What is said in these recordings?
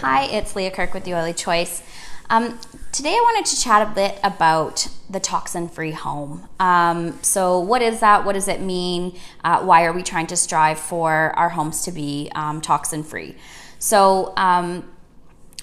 Hi, it's Leah Kirk with The Oily Choice. Today I wanted to chat a bit about the Toxin-Free Home. So what is that? What does it mean? Why are we trying to strive for our homes to be toxin-free? So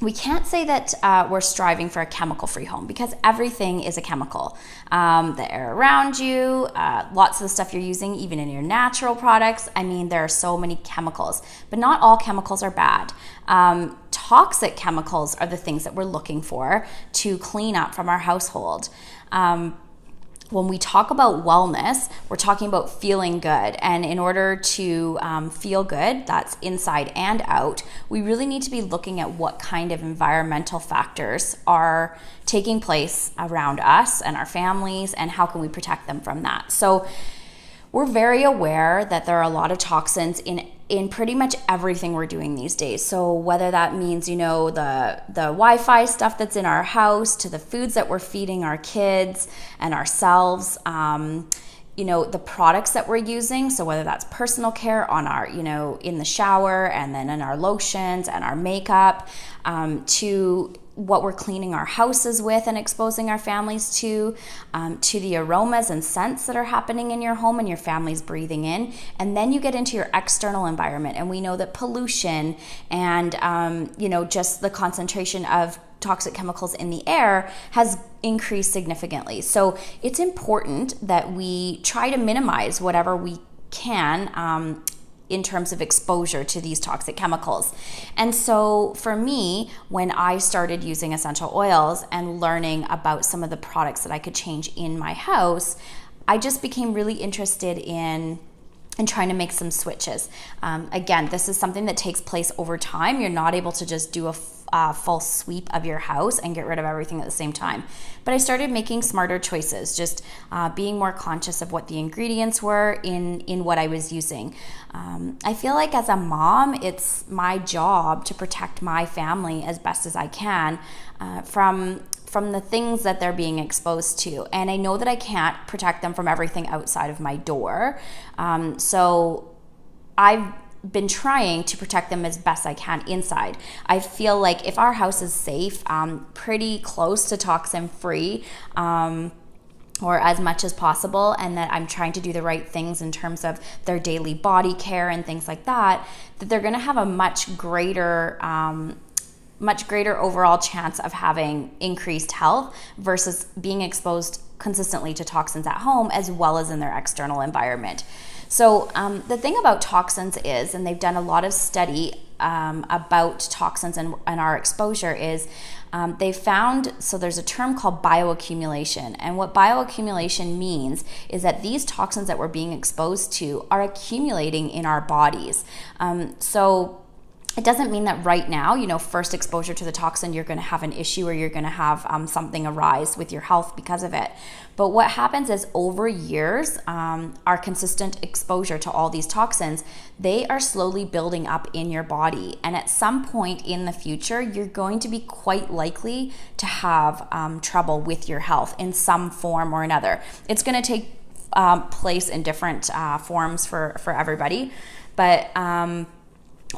we can't say that we're striving for a chemical-free home because everything is a chemical. The air around you, lots of the stuff you're using, even in your natural products. I mean, there are so many chemicals, but not all chemicals are bad. Toxic chemicals are the things that we're looking for to clean up from our household. When we talk about wellness, we're talking about feeling good. And in order to feel good, that's inside and out, we really need to be looking at what kind of environmental factors are taking place around us and our families, and how can we protect them from that. So we're very aware that there are a lot of toxins in pretty much everything we're doing these days. So whether that means, the Wi-Fi stuff that's in our house, to the foods that we're feeding our kids and ourselves, the products that we're using. So whether that's personal care on our, in the shower, and then in our lotions and our makeup, to what we're cleaning our houses with and exposing our families to the aromas and scents that are happening in your home and your family's breathing in. And then you get into your external environment, and we know that pollution and just the concentration of toxic chemicals in the air has increased significantly. So it's important that we try to minimize whatever we can in terms of exposure to these toxic chemicals. And so for me, when I started using essential oils and learning about some of the products that I could change in my house, I just became really interested in trying to make some switches. Again, this is something that takes place over time. You're not able to just do a full sweep of your house and get rid of everything at the same time. But I started making smarter choices, just being more conscious of what the ingredients were in what I was using. I feel like as a mom, it's my job to protect my family as best as I can from the things that they're being exposed to. And I know that I can't protect them from everything outside of my door. So I've been trying to protect them as best I can inside. I feel like if our house is safe, pretty close to toxin-free, or as much as possible, and that I'm trying to do the right things in terms of their daily body care and things like that, that they're gonna have a much greater overall chance of having increased health versus being exposed consistently to toxins at home as well as in their external environment. So the thing about toxins is, and they've done a lot of study about toxins and our exposure, is they found, so there's a term called bioaccumulation. And what bioaccumulation means is that these toxins that we're being exposed to are accumulating in our bodies. So it doesn't mean that right now, first exposure to the toxin, you're going to have an issue or you're going to have something arise with your health because of it. But what happens is over years, our consistent exposure to all these toxins, they are slowly building up in your body. And at some point in the future, you're going to be quite likely to have trouble with your health in some form or another. It's going to take place in different forms for everybody. But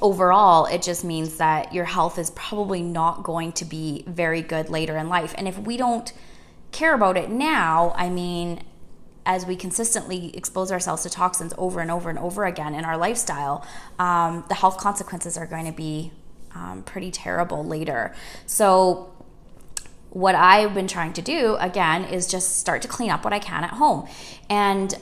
overall, it just means that your health is probably not going to be very good later in life. And if we don't care about it now, as we consistently expose ourselves to toxins over and over and over again in our lifestyle, the health consequences are going to be pretty terrible later. So what I've been trying to do, again, is just start to clean up what I can at home. And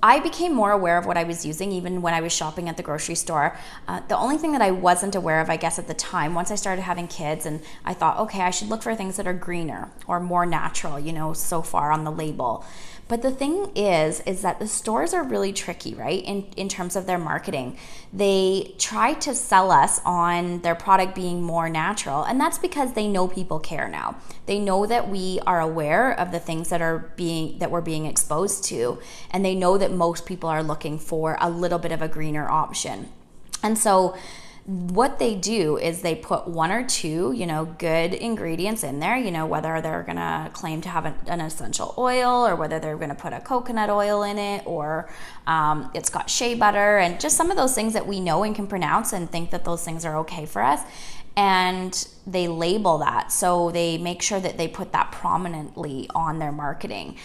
I became more aware of what I was using even when I was shopping at the grocery store. The only thing that I wasn't aware of, I guess, at the time, once I started having kids, and I thought, okay, I should look for things that are greener or more natural, so far on the label. But the thing is that the stores are really tricky, right? In terms of their marketing. They try to sell us on their product being more natural, and that's because they know people care now. They know that we are aware of the things that we're being exposed to, and they know that most people are looking for a little bit of a greener option. And so what they do is they put one or two, good ingredients in there, whether they're going to claim to have an essential oil, or whether they're going to put a coconut oil in it, or it's got shea butter, and just some of those things that we know and can pronounce and think that those things are okay for us. And they label that. So they make sure that they put that prominently on their marketing.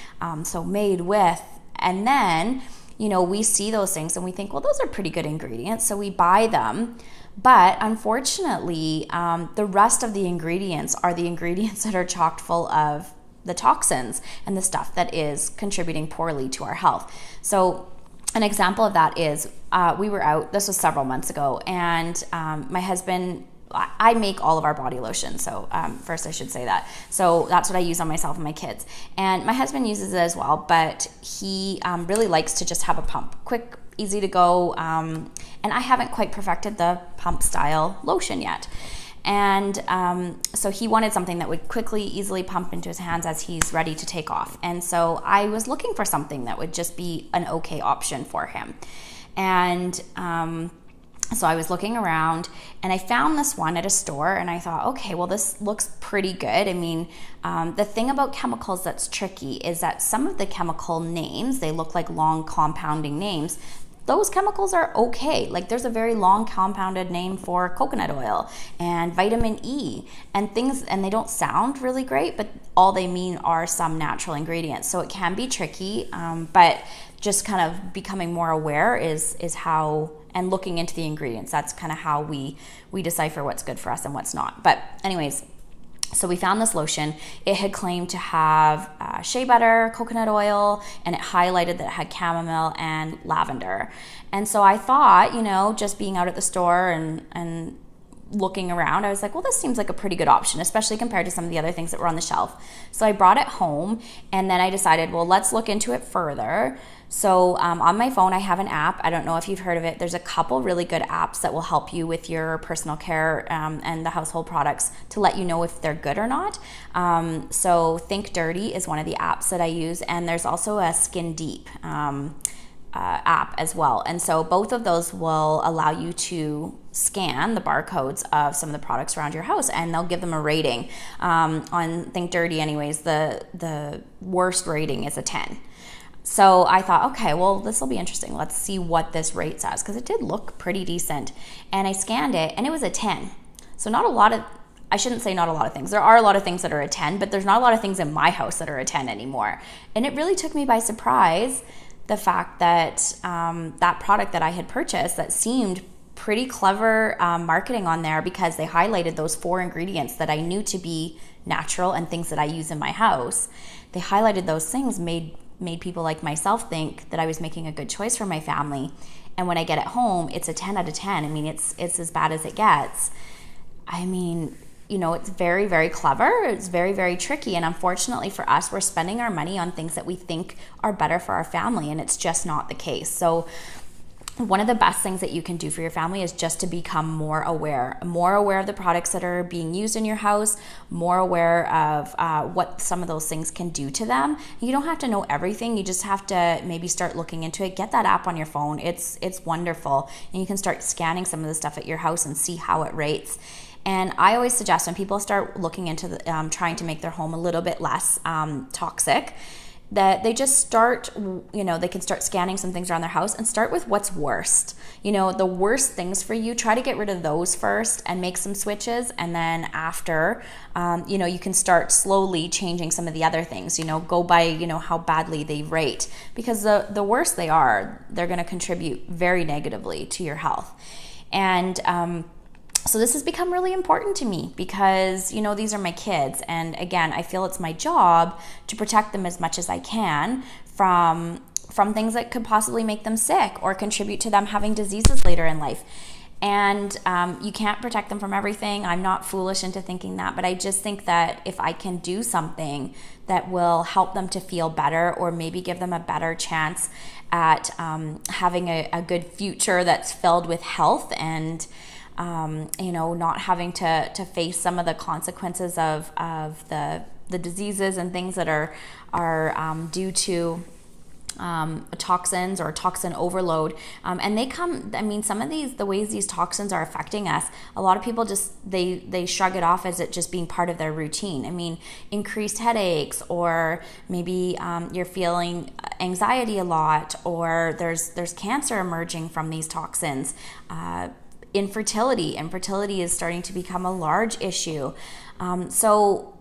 So made with, and then, we see those things and we think, well, those are pretty good ingredients. So we buy them. But unfortunately, the rest of the ingredients are the ingredients that are chock full of the toxins and the stuff that is contributing poorly to our health. So an example of that is we were out, this was several months ago, and my husband, I make all of our body lotion, so first I should say that. So that's what I use on myself and my kids. And my husband uses it as well, but he really likes to just have a pump. Quick, easy to go, and I haven't quite perfected the pump style lotion yet. And so he wanted something that would quickly, easily pump into his hands as he's ready to take off. And so I was looking for something that would just be an okay option for him. And so I was looking around and I found this one at a store, and I thought, okay, well, this looks pretty good. I mean, the thing about chemicals that's tricky is that some of the chemical names, they look like long compounding names. Those chemicals are okay. Like there's a very long compounded name for coconut oil and vitamin E and things, and they don't sound really great, but all they mean are some natural ingredients. So it can be tricky, but just kind of becoming more aware is how, and looking into the ingredients, that's kind of how we decipher what's good for us and what's not. But anyways, so we found this lotion. It had claimed to have shea butter, coconut oil, and it highlighted that it had chamomile and lavender. And so I thought, just being out at the store and looking around, I was like, well, this seems like a pretty good option, especially compared to some of the other things that were on the shelf. So I brought it home, and then I decided, well, let's look into it further. So on my phone, I have an app. I don't know if you've heard of it. There's a couple really good apps that will help you with your personal care and the household products to let you know if they're good or not. So Think Dirty is one of the apps that I use, and there's also a Skin Deep app as well. And so both of those will allow you to scan the barcodes of some of the products around your house, and they'll give them a rating. On Think Dirty anyways, the worst rating is a 10. So I thought, okay, well, this will be interesting. Let's see what this rates as, because it did look pretty decent. And I scanned it, and it was a 10. So not a lot of, I shouldn't say not a lot of things. There are a lot of things that are a 10, but there's not a lot of things in my house that are a 10 anymore. And it really took me by surprise, the fact that that product that I had purchased that seemed pretty clever marketing on there, because they highlighted those 4 ingredients that I knew to be natural and things that I use in my house. They highlighted those things, made people like myself think that I was making a good choice for my family. And when I get it home, it's a 10 out of 10. I mean, it's as bad as it gets. I mean, it's very, very clever. It's very, very tricky. And unfortunately for us, we're spending our money on things that we think are better for our family, and it's just not the case. So one of the best things that you can do for your family is just to become more aware of the products that are being used in your house, more aware of what some of those things can do to them. You don't have to know everything. You just have to maybe start looking into it. Get that app on your phone. It's wonderful. And you can start scanning some of the stuff at your house and see how it rates. And I always suggest when people start looking into trying to make their home a little bit less toxic, that they just start, they can start scanning some things around their house and start with what's worst. The worst things for you, try to get rid of those first and make some switches. And then after, you can start slowly changing some of the other things, go by, how badly they rate. Because the worse they are, they're going to contribute very negatively to your health. And so this has become really important to me because, these are my kids. And again, I feel it's my job to protect them as much as I can from things that could possibly make them sick or contribute to them having diseases later in life. And you can't protect them from everything. I'm not foolish into thinking that, but I just think that if I can do something that will help them to feel better, or maybe give them a better chance at having a good future that's filled with health and not having to face some of the consequences of the diseases and things that are due to toxins or toxin overload, and they come, I mean, some of these, the ways these toxins are affecting us, a lot of people just they shrug it off as it just being part of their routine. I mean, increased headaches, or maybe you're feeling anxiety a lot, or there's cancer emerging from these toxins. Infertility is starting to become a large issue. So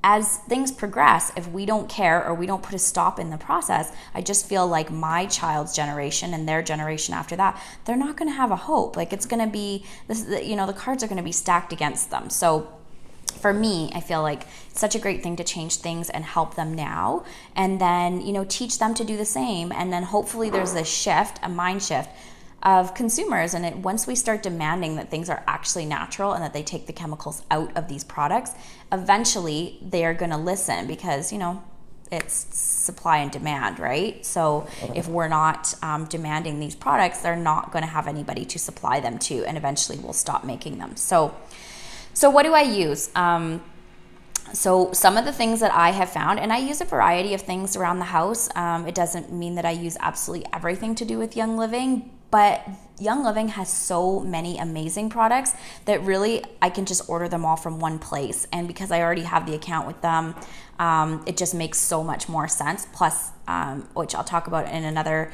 as things progress, if we don't care or we don't put a stop in the process, I just feel like my child's generation and their generation after that, they're not going to have a hope. Like, it's going to be this, the cards are going to be stacked against them. So for me, I feel like it's such a great thing to change things and help them now, and then, teach them to do the same. And then hopefully there's this shift, a mind shift of consumers, and once we start demanding that things are actually natural and that they take the chemicals out of these products, eventually they are going to listen, because it's supply and demand, right? So if we're not demanding these products, they're not going to have anybody to supply them to, and eventually we'll stop making them. So what do I use? So some of the things that I have found, and I use a variety of things around the house. It doesn't mean that I use absolutely everything to do with Young Living, but Young Living has so many amazing products that really I can just order them all from one place. And because I already have the account with them, it just makes so much more sense. Plus, which I'll talk about in another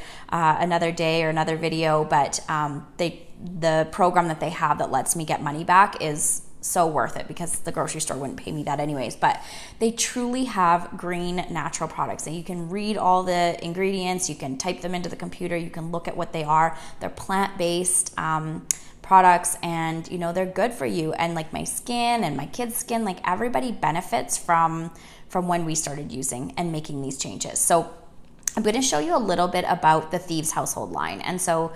day or another video, but the program that they have that lets me get money back is so worth it, because the grocery store wouldn't pay me that anyways. But they truly have green, natural products, and you can read all the ingredients, you can type them into the computer, you can look at what they are. They're plant-based products, and they're good for you. And like my skin and my kids' skin, like everybody benefits from when we started using and making these changes. So I'm going to show you a little bit about the Thieves household line. And so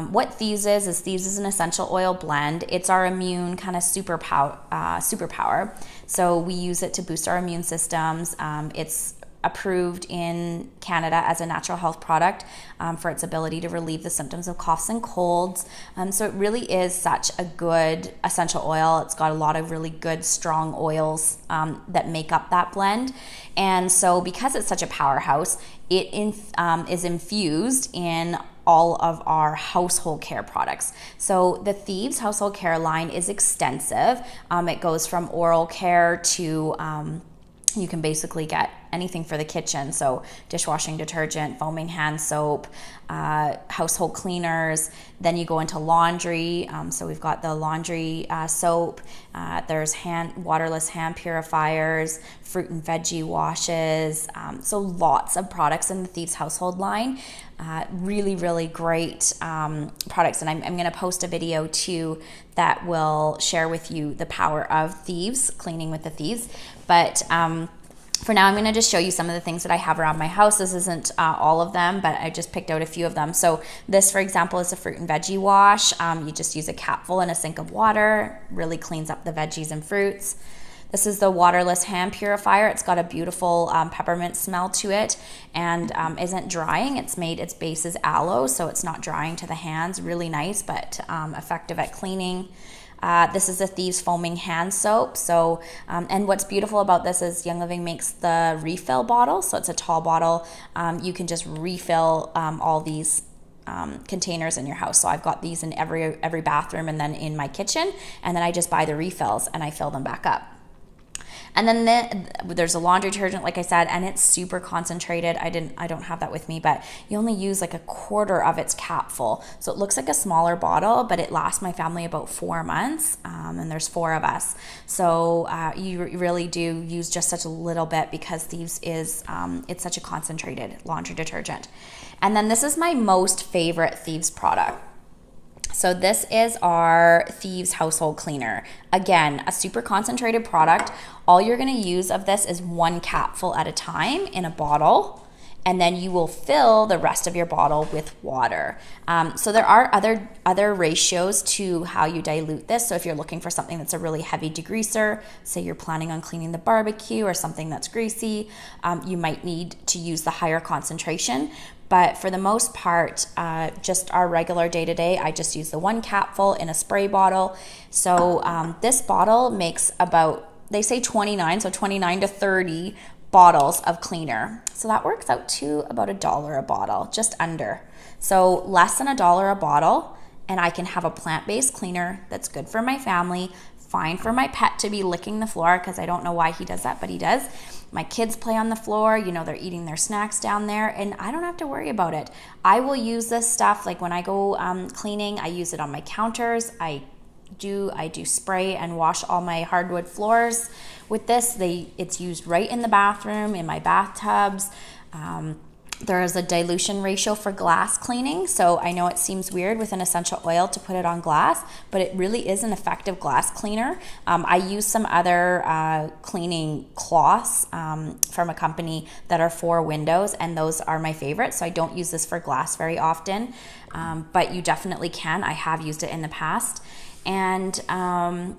what Thieves is an essential oil blend. It's our immune kind of superpower. So we use it to boost our immune systems. It's approved in Canada as a natural health product for its ability to relieve the symptoms of coughs and colds. So it really is such a good essential oil. It's got a lot of really good, strong oils that make up that blend. And so because it's such a powerhouse, it is infused in all of our household care products. So the Thieves household care line is extensive. It goes from oral care to you can basically get anything for the kitchen. So dishwashing detergent, foaming hand soap, household cleaners. Then you go into laundry. So we've got the laundry soap. There's waterless hand purifiers, fruit and veggie washes. So lots of products in the Thieves household line. Really, really great products. And I'm going to post a video too that will share with you the power of Thieves, cleaning with the Thieves. But for now, I'm going to just show you some of the things that I have around my house. This isn't all of them, but I just picked out a few of them. So this, for example, is a fruit and veggie wash. You just use a capful in a sink of water. Really cleans up the veggies and fruits. This is the waterless hand purifier. It's got a beautiful peppermint smell to it, and isn't drying. Its base is aloe, so it's not drying to the hands. Really nice, but effective at cleaning. This is a Thieves foaming hand soap. So, and what's beautiful about this is Young Living makes the refill bottle. So it's a tall bottle. You can just refill all these containers in your house. So I've got these in every bathroom and then in my kitchen. And then I just buy the refills and I fill them back up. And then there's a laundry detergent, like I said, and it's super concentrated. I don't have that with me, but you only use like a quarter of its capful. So it looks like a smaller bottle, but it lasts my family about 4 months, and there's 4 of us. So you really do use just such a little bit, because Thieves is, it's such a concentrated laundry detergent. And then this is my most favorite Thieves product. So this is our Thieves household cleaner. Again, a super concentrated product. All you're going to use of this is 1 capful at a time in a bottle, and then you will fill the rest of your bottle with water. So there are other ratios to how you dilute this. So if you're looking for something that's a really heavy degreaser, say you're planning on cleaning the barbecue or something that's greasy, you might need to use the higher concentration. But for the most part, just our regular day-to-day, I just use the 1 capful in a spray bottle. So this bottle makes about, they say 29, so 29 to 30 bottles of cleaner. So that works out to about $1 a bottle, just under. So less than $1 a bottle, and I can have a plant-based cleaner that's good for my family, fine for my pet to be licking the floor, because I don't know why he does that, but he does. My kids play on the floor, you know, they're eating their snacks down there, and I don't have to worry about it. I will use this stuff, like when I go cleaning, I use it on my counters. I do spray and wash all my hardwood floors with this. It's used right in the bathroom, in my bathtubs. There is a dilution ratio for glass cleaning, so I know it seems weird with an essential oil to put it on glass, but it really is an effective glass cleaner. I use some other cleaning cloths from a company that are for windows, and those are my favorite, so I don't use this for glass very often, but you definitely can. I have used it in the past. And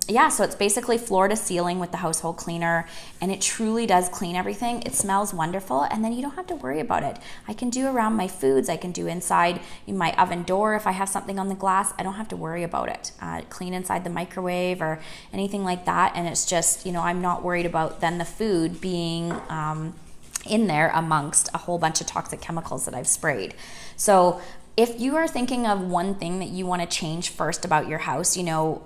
yeah, so it's basically floor to ceiling with the household cleaner, and it truly does clean everything. It smells wonderful, and then you don't have to worry about it. I can do around my foods. I can do inside in my oven door if I have something on the glass. I don't have to worry about it. Clean inside the microwave or anything like that, and it's just, you know, I'm not worried about then the food being in there amongst a whole bunch of toxic chemicals that I've sprayed. So if you are thinking of one thing that you want to change first about your house, you know,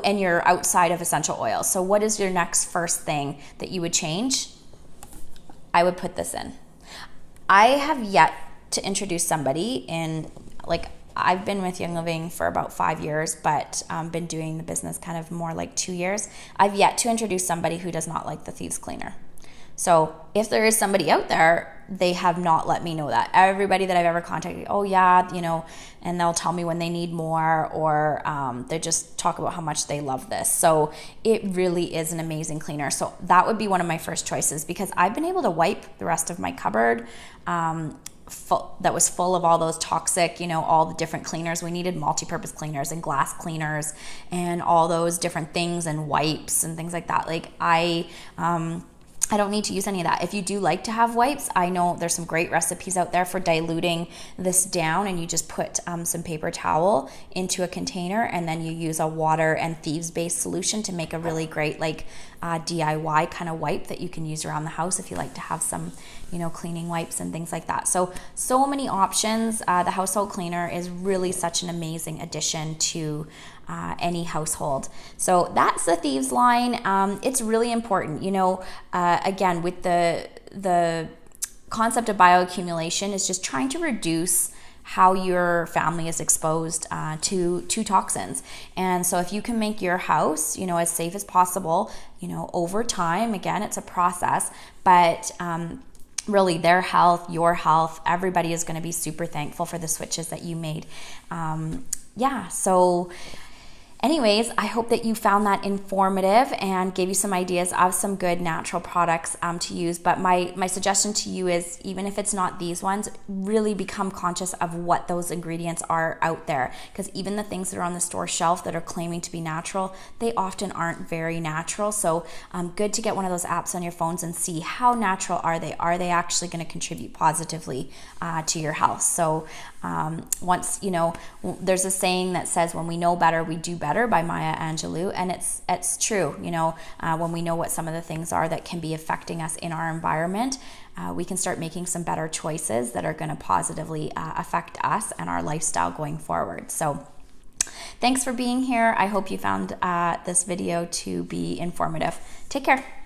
and you're outside of essential oil, so what is your next first thing that you would change? I would put this in. I have yet to introduce somebody in, like, I've been with Young Living for about 5 years, but been doing the business kind of more like 2 years. I've yet to introduce somebody who does not like the Thieves Cleaner. So if there is somebody out there, they have not let me know that. Everybody that I've ever contacted, oh yeah, you know, and they'll tell me when they need more, or they just talk about how much they love this. So it really is an amazing cleaner. So that would be one of my first choices, because I've been able to wipe the rest of my cupboard that was full of all those toxic, you know, all the different cleaners. We needed multi-purpose cleaners and glass cleaners and all those different things and wipes and things like that. Like I don't need to use any of that. If you do like to have wipes, I know there's some great recipes out there for diluting this down, and you just put some paper towel into a container, and then you use a water and thieves-based solution to make a really great, like, DIY kind of wipe that you can use around the house if you like to have some, you know, cleaning wipes and things like that. So many options. The household cleaner is really such an amazing addition to any household. So that's the Thieves line. It's really important, you know, again, with the concept of bioaccumulation is just trying to reduce how your family is exposed to toxins. And so if you can make your house, you know, as safe as possible, you know, over time, again, it's a process, but really their health, your health, everybody is going to be super thankful for the switches that you made. Yeah, so anyways, I hope that you found that informative and gave you some ideas of some good natural products to use. But my suggestion to you is, even if it's not these ones, really become conscious of what those ingredients are out there. Because even the things that are on the store shelf that are claiming to be natural, they often aren't very natural. So good to get one of those apps on your phones and see how natural are they. Are they actually going to contribute positively to your health? So once, you know, there's a saying that says, when we know better, we do better, by Maya Angelou, and it's true. You know, when we know what some of the things are that can be affecting us in our environment, we can start making some better choices that are going to positively affect us and our lifestyle going forward. So thanks for being here. I hope you found this video to be informative. Take care.